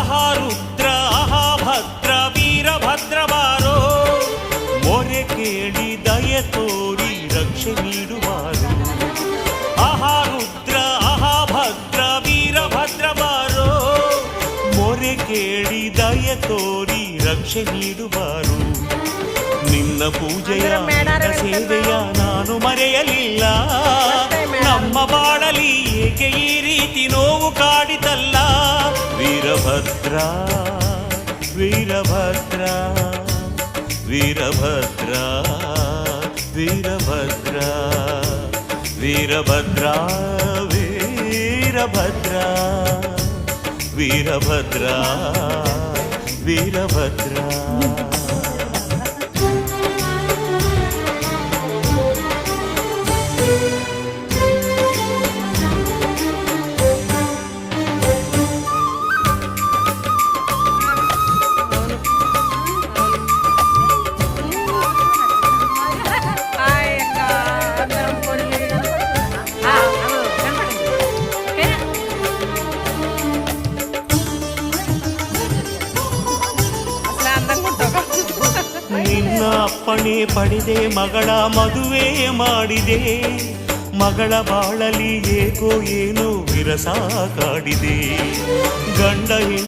ಆಹಾ ರುದ್ರ ಆಹಾ ಭದ್ರ ವೀರಭದ್ರ ಬಾರೋ, ಮೊರೆ ಕೇಳಿ ದಯೆ ತೋರಿ ರಕ್ಷೆ ನೀಡುವಾರು. ಆಹಾ ರುದ್ರ ಆಹಾ ಭದ್ರ ವೀರಭದ್ರ ಬಾರೋ, ಮೊರೆ ಕೇಳಿ ದಯೆ ತೋರಿ ರಕ್ಷೆ ನೀಡುವಾರು. ನಿನ್ನ ಪೂಜೆಯ ಸೇವೆಯ ನಾನು ಮರೆಯಲಿಲ್ಲ. ನಮ್ಮ ಬಾಳಲಿ ಏಕೆ ಈ ರೀತಿ ನೋವು ಕಾಡಿತಲ್ಲ. ವೀರಭದ್ರ ವೀರಭದ್ರ ವೀರಭದ್ರ ವೀರಭದ್ರ ವೀರಭದ್ರ ವೀರಭದ್ರ ವೀರಭದ್ರ ವೀರಭದ್ರ. ನಿನ್ನ ಅಪ್ಪಣೆ ಪಡೆದೆ ಮಗಳ ಮದುವೆ ಮಾಡಿದೆ. ಮಗಳ ಬಾಳಲಿ ಏಕೋ ಏನೋ ವಿರಸ ಕಾಡಿದೆ. ಗಂಡ